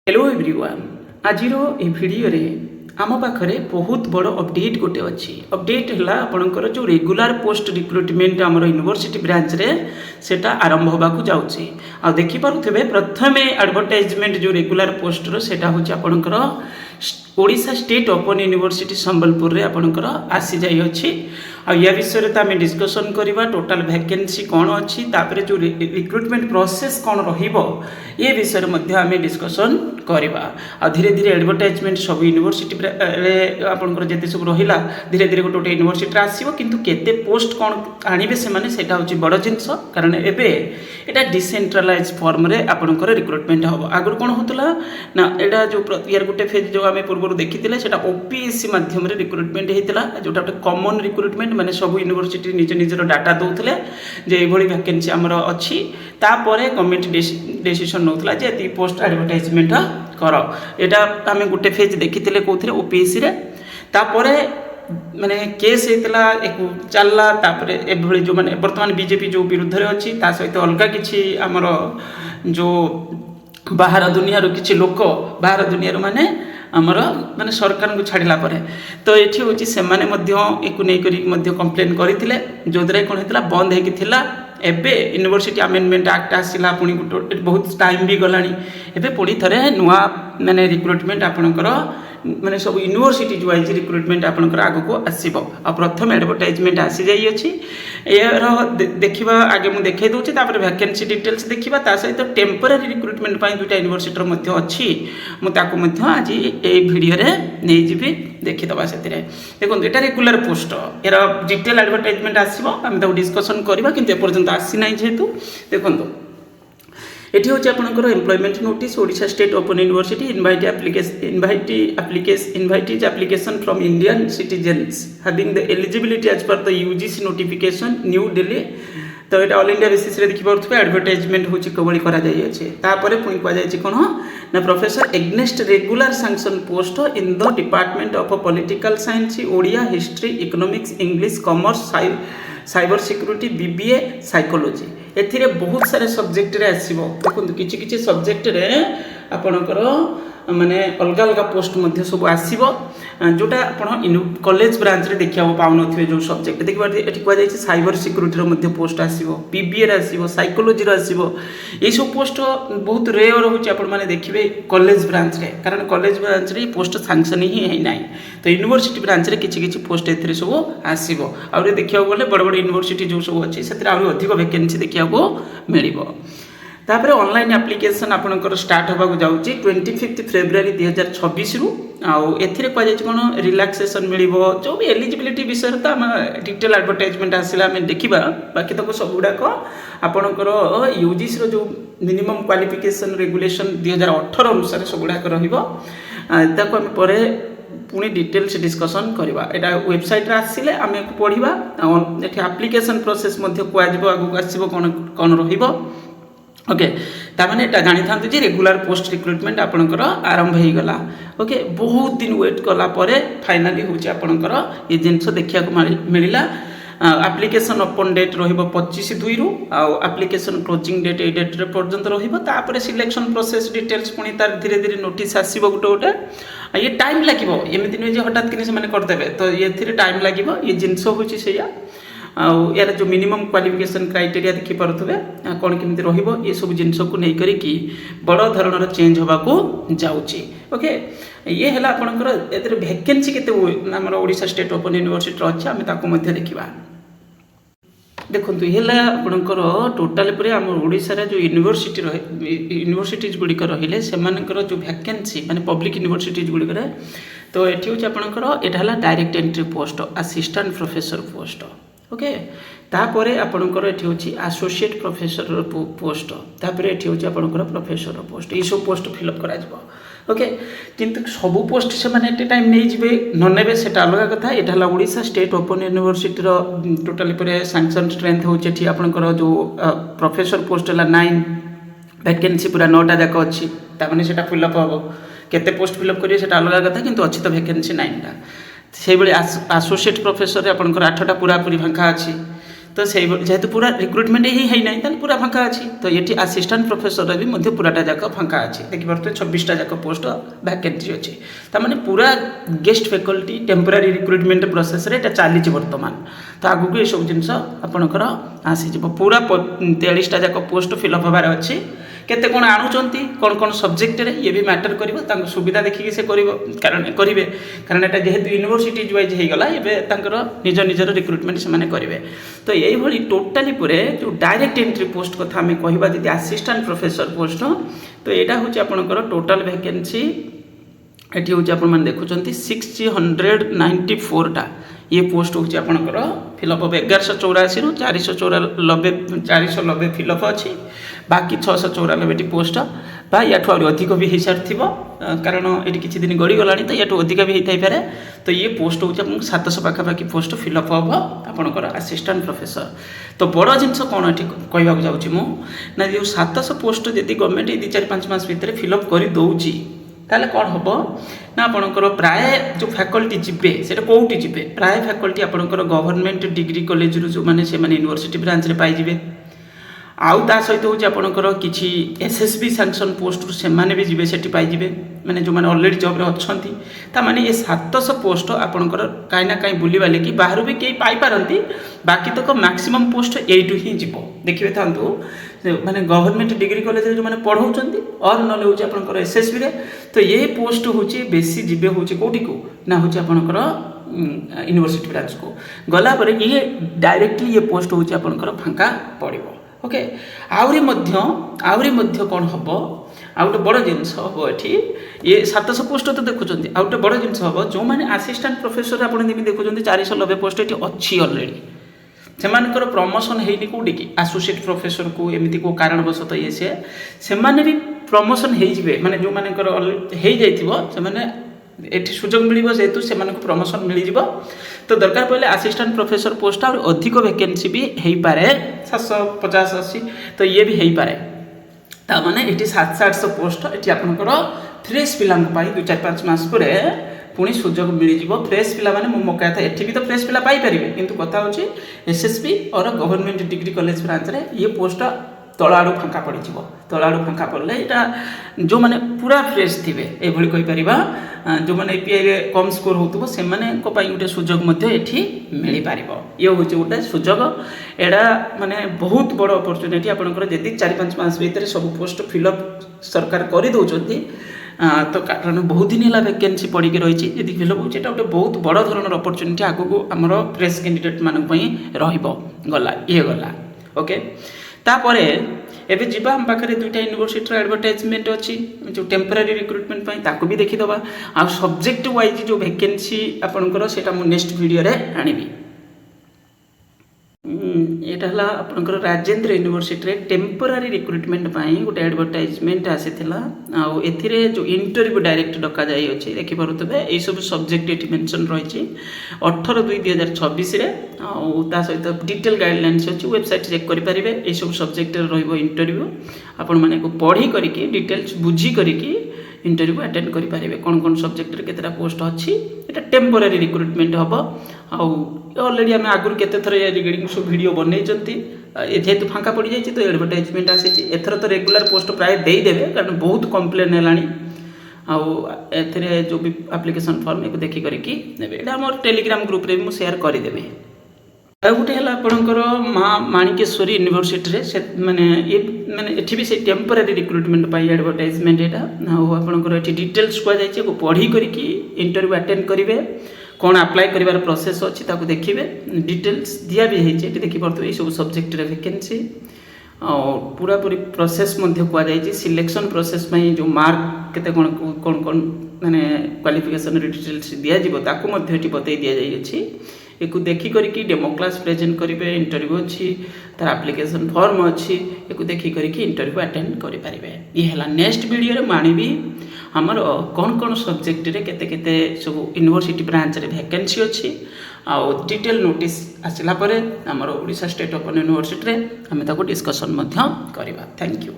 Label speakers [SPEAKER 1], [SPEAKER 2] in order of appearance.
[SPEAKER 1] Hello everyone आज video रे आम पाखे बहुत बड़ अपडेट गोटे अच्छी अपडेट है आपंकर जो रेगुलर पोस्ट रिक्रुटमेंट आम यूनिवर्सिटी ब्रांच रे सेटा आरंभ होगा जाऊँगी आ देखिपे प्रथम एडवर्टाइजमेंट जो रेगुलर पोस्ट सेटा हूँ आपंकर Odisha State Open university Sambalpur रे आपंकर आसी जाई अच्छी या विषय तो आम डिस्कसन करवा टोटाल वैकेंसी कौन अच्छी तापर जो रिक्रुटमेंट प्रोसेस कौन ये विषय में आम डिस्कसन करवा आ धीरे धीरे एडवर्टाइजमेंट सब यूनिवर्सिटी आपंकर जिते सब रहा धीरे धीरे गोटे गोटे यूनिवर्सिटी आसो किंतु केते पोस्ट कौन आनिबे से माने सेटा होची बड़ जिनस कारण एबे एटा डिसेंट्रलाइज फॉर्म रे आपनकर रिक्रुटमेंट हम आगुरी कौन होता ना एटा जो यार गोटे फेज जो आम पूर्व देखी से ओपीएससी माध्यम रिक्रुटमेंट होता जोटा गोटे कमन रिक्रुटमेंट माने सब यूनिवर्सिटी निज निजर डाटा दौले जे ये वैकेंसी आमर अच्छी तापर गवर्नमेंट डिसीजन नौला जे ये पोस्ट एडवर्टाइजमेंट कर एटा आम गोटे फेज देखी कौन ओपीएससी रे तापर माने केस होता चलला तापर एभली जो माने वर्तमान बीजेपी जो विरुद्ध रे अच्छी ता सहित अलग किछि आमर जो बाहर दुनिया किछि लोक बाहर दुनिया माने आमर माने सरकार को छाड़ला परे तो ये हूँ से कंप्लेन करते जो द्वारा कौन होता बंद होता एबे यूनिवर्सिटी अमेंडमेंट एक्ट आसला पुणी बहुत टाइम भी गलानी एबे पुणी थे नुआ माने रिक्रुटमेंट आपणकर माने सब यूनिवर्सिटी जो आई रिक्रुटमेंट आपणकर आगको आसब आ प्रथम एडवर्टाइजमेंट आसी जाई अछि यार देखिबा आगे मु देखे दोछि तापर वैकेंसी डिटेल्स देखिबा ता सहित टेम्पररी रिक्रुटमेंट पई दुटा यूनिवर्सिटी रो मध्ये अछि मु ताको मध्ये आज ए वीडियो रे नै जिबी देखि दबा सेतिरे देखो एटा रेगुलर पोस्ट यार डिटेल एडवर्टाइजमेंट आसीबो हम ताको डिस्कशन करबा किंतु ए पर्यंत आसी नै जेतु देखंतो एटी हूँ आपंकर employment notice Odisha State Open University invite application from Indian citizens having the eligibility as per the UGC notification New Delhi तो ये ऑल इंडिया बेसिस रे देखिपे एडवर्टाइजमेंट हूँ कौन करापर पुणी कहुई कौन ना professor against regular sanction post in the department of political science Odia history economics English commerce cyber security BBA psychology एथिरे बहुत सारे सब्जेक्ट रे आसीबो देखो किछि किछि सब्जेक्ट रे आपणकर माने अलग अलग पोस्ट मध्य सब आसीबो जोटा आपण कॉलेज ब्रांच रे देखिया पाउन नथिबे जो सब्जेक्ट देखिबा एठी कुआ जाय साइबर सिक्यूरिटी रो मध्य पोस्ट आसीबो बीबीए रे आसीबो साइकोलॉजी रे आसीबो ए सब पोस्ट बहुत रेयर होची आपण माने देखिबे कॉलेज ब्रांच रे कारण कॉलेज ब्रांच रे पोस्ट सैंक्शन ही है नाही तो यूनिवर्सिटी ब्रांच रे किछि किछि पोस्ट एथिरे सब आसीबो आ रे देखिया गले बड़ बड़ यूनिवर्सिटी जो सब अछि सेतिर आ अधिक वैकेंसी देखिया को मिलिबो तापर ऑनलाइन एप्लिकेशन आपनकर स्टार्ट होगा जाऊँगी 25 फेब्रुआरी 2026 रु आउ एथिरे कह जाय कोन रिलैक्सेशन मिलिबो जो भी एलिजिबिलिटी विषय तो आम डिटेल एडवर्टाइजमेंट आसिला आम देखिबा बाकी तक सब गुड़ाक आपनकर यूजीसी रो जो मिनिमम क्वालिफिकेशन रेगुलेशन 2018 अनुसार सब गुड़ाक रहिबो ताको आम परे पुणी डिटेल्स डिस्कसन करवा एटा वेबसाइट रे आसिले आम पढ़िबा एठी एप्लिकेशन प्रोसेस मध्य कुआजिबो आगु आसीबो कोन कोन रहिबो ओके तामाने एटा जानी थांतु जे रेगुलर पोस्ट रिक्रुटमेंट आपनकर आरंभ हो गला ओके बहुत दिन वेट कला परे फाइनली होची आपनकर ये जिंस देखिया को मिलिला एप्लिकेशन ओपन डेट रहिबो 25/2 रु आ एप्लिकेशन क्लोजिंग डेट ए डेट रे पर्यंत रहिबो तापर सिलेक्शन प्रोसेस डिटेल्स पुनी तार धीरे धीरे नोटिस आसीबो गोटे गोटे ये टाइम लागिबो एमिति नै जे हठात किने से माने कर देबे तो ये थिरे टाइम लागिबो ये जिंस होची सेया यार जो मिनिमम क्वालिफिकेशन क्राइटेरिया देखि पारुथबे कोन केमति रहिबो ये सब जिंस को नै करी कि बड़ धरणर चेंज होबा को जाउची ओके ये हला आपनकर एतर वैकेंसी केते हमर ओडिशा स्टेट ओपन यूनिवर्सिटी अछि हम ताको मध्ये देखिबा देखो ये आपंकर टोटाल पर आम ओडिशा जो यूनिवर्सिटीज गुड़िक रहिले से जो वैकेंसी माने पब्लिक यूनिवर्सिटीज गुड़िक तो ये हूँ आपंकर यहाँ direct entry post assistant professor post okay तापर आपंकर ये हूँ एसोसिएट प्रोफेसर पोस्ट तापर ये हूँ आपंकर प्रोफेसर पोस्ट ये सब पोस्ट फिलअप करा ओके किंतु सबू पोस्ट से माने एट टाइम नहीं जिबे न नेबे सेटा अलग कथा एटा ओडिशा स्टेट ओपन यूनिवर्सिटी रो टोटली परे सैंक्शन स्ट्रेंथ होचे ठी आपनकर जो प्रोफेसर पोस्ट हला 9 वैकेंसी पूरा 9टा जाक अछि ता माने सेटा फिलअप होबो केते पोस्ट फिलअप करिए सेटा अलग कथा किंतु अछि तो वैकेंसी 9टा से बळे एसोसिएट प्रोफेसर रे आपनकर 8टा पूरा पूरी फांका अछि तो से जेहेतु पूरा रिक्रुटमेंट ही ना तो पूरा फाँका अच्छी तो ये आसिस्टांट प्रोफेसर भी मध्य पूराटा जाक फाँका अच्छी देखिए 26टा जाक पोस्ट वैकेंसी अच्छी तार पूरा guest faculty temporary recruitment process रे चली बर्तमान तो आगू ये सब जिन आपणकर आसीज पूरा 43टा जाक पोस्ट फिलअप हबार अच्छी केते कौन आणुचंती कौन सब्जेक्ट रे ये भी मैटर करिवो तांको सुविधा देखिक से करिवो करेंगे कारण एटा जेहेतु यूनिवर्सिटीज वाइज हो गला एबे तांकर निज निजर रिक्रुटमेंट से माने करिवे तो यही भली टोटाली पूरे जो डायरेक्ट एंट्री पोस्ट कथा हमें कहबा जदि असिस्टेंट प्रोफेसर पोस्ट तो एटा होची आपनकर टोटल वैकेंसी एटी होची आपन माने देखुचंती 694टा ये पोस्ट होची आपनकर फिलअप 1184 रु 490 फिलअप अच्छी बाकी 694 पोस्ट बा या अधिक भी हो सारी कारण ये किसी दिन गड़ी गला तो या अधिक भी होता पारे तो ये पोस्ट हूँ 700 पाखापाखि पोस्ट फिलअप हम आपंकर असिस्टेंट प्रोफेसर तो बड़ जिनस कौन ये कहवाक जाऊँ ना जो 700 पोस्ट जब गवर्नमेंट 2-4-5 मास भितर फिलअप कर दौची ताले कौन हम ना आपणकर प्राय जो फैकल्टी जीवे से कौटी जीवे प्राय फैकल्टी आपणकर गवर्नमेंट डिग्री कॉलेज जो मैंने से यूनिवर्सिटी ब्रांच रे पाइबे आउ ता सहित हूँ आपणकर किसी एसएसबी सैंक्शन पोस्ट से भी जीवे से पाइबे मैंने जो मैंने ऑलरेडी जॉब रे अच्छी ताने ये 700 पोस्ट आपणकर कहीं ना कहीं बुली बाले कि बाहर भी कई पाइपारती बाकी तक मैक्सिमम पोस्ट यू ही जीव देखिए था माने गवर्नमेंट डिग्री कॉलेज जो मैंने पढ़ाऊँ और ना हूँ आपंकर एसएसबी रे तो ये पोस्ट हूँ बेसी जीवे हूँ कौटी को ना हूँ आपंकर यूनिवर्सिटी ब्रांच को गला पर ये डायरेक्टली ये पोस्ट हूँ आपंकर फाँका पड़ो ओके आउरी मध्य कौन हम आउ गोटे बड़ जिनस हम ये 700 पोस्ट तो देखुं आउ गोटे बड़ जिनस हम जो मैंने असिस्टेंट प्रोफेसर आप देखुं 490 पोस्ट ये अच्छी अलरेडी से प्रमोशन होनी कौटी कि एसोसिएट प्रोफेसर को एमती को कारणवश ये से भी प्रमोशन हो माने जो मानकर हो एठी सुजोग मिलिबो जेतु से मानको प्रमोशन मिल जिवो तो दरकार पड़े असिस्टेंट प्रोफेसर पोस्ट और अधिक वैकेंसी भी हो पारे 750-80 तो ये भी हो पारे ता माने एठी 700-800 पोस्ट एठी आपनकर फ्रेश पिला 2-4-5 मास पर पुणी सुजोग मिल जिवो फ्रेश पिला माने मो कहता एठी भी तो फ्रेश पिला पाई परिबे किंतु कथा होची एसएसपी और गवर्नमेंट डिग्री कॉलेज ब्रांच रे ये पोस्ट तलाड़ू फाँका पड़ तलाड़ू फाँका पड़े यहाँ जो मैंने पूरा फ्रेश थे ये कहीपर जो मैंने एपीआई कम स्कोर हो से गोटे सुजोग ये मिल पार ये हूँ गोटे सुजोग एटा माने बहुत बड़ अपरचुनिटी आपंकर जदि 4-5 मास भर सब पोस्ट फिलअप सरकार कर दौरान तो कारण बहुत दिन है वैकेंसी पड़ी रही है फिलअप हो गोटे बहुत बड़ धरण अपरचुनिटी आगू आमर फ्रेश कैंडिडेट मानी गला ये गला ओके तापर एबे जीवा हम पाखे 2टा यूनिवर्सिटी एडवर्टाइजमेंट अच्छी जो टेम्पोरारी रिक्रुटमेंट ताको भी देखीदबा आ सब्जेक्ट वाइज जो वैकेंसी आपनकर सेटा मु नेक्स्ट वीडियो रे आनिबी एटा हला आपनकर राजेंद्र यूनिवर्सिटी रे टेम्पोरारी रिक्रुटमेंट गोटे एडवर्टाइजमेंट आसीथिला आ एथिरे जो इंटरव्यू डायरेक्ट डका जाई अछि देखि परतबे ए सब सब्जेक्ट एठी मेंशन रहिछि 18/2/2026 रे आ ता सहित डिटेल गाइडलाइंस अछि वेबसाइट चेक करि परिबे ए सब सब्जेक्ट रे रहइबो इंटरव्यू आपण माने को पढी करिकि डिटेल्स बुझी करिकि इंटरव्यू अटेंड करि परिबे कोन सब्जेक्ट रे केतरा पोस्ट अछि एटा टेम्पोरारी रिक्रुटमेंट हबो आ ऑलरेडी आम आगुरी केते थर रिगार्डिंग सब वीडियो बनै जेहेतु फाँका पड़ जाए तो एडवर्टाइजमेंट आसी एथर तो रेगुलर पोस्ट प्राय देदेवे कारण बहुत कम्प्लेन है आउ जो भी एप्लिकेशन फॉर्म एक देखी करके आम टेलीग्राम ग्रुप रे भी शेयर करदेवी गोटे है आपंकर माँ माणिकेश्वरी यूनिवर्सिटी से माने ये माने एठी भी से टेम्पोरारी रिक्रुटमेंट पाई एडवर्टाइजमेंट यहाँ आपंकर ये डिटेल्स कहुई पढ़ी करके इंटरव्यू अटेंड करेंगे कौन अप्लाई कर प्रोसेस अच्छी ताको देखिए डिटेल्स दिया भी है देखिए सब सब्जेक्ट वैकेंसी और पूरा पूरी प्रोसेस कहुई सिलेक्शन प्रोसेस में जो मार्क केते कौन कौन माने क्वालिफिकेशन डिटेल्स दिज्व ताकू बतई दि जाइए एक देखी करके डेमो क्लास प्रेजेंट करेंगे इंटरव्यू अच्छी तार एप्लिकेशन फॉर्म अच्छी एक देखी करके इंटरव्यू अटेंड करेंगे ये है नेक्स्ट वीडियो रे मानिबी हमर कौन कौन सब्जेक्ट रे केते केते सब यूनिवर्सिटी ब्रांच रे वैकेंसी अच्छी आउ डिटेल नोटिस आसला परे हमर ओडिशा स्टेट ओपन यूनिवर्सिटी रे हमें ताको डिस्कशन मध्य करबा थैंक यू।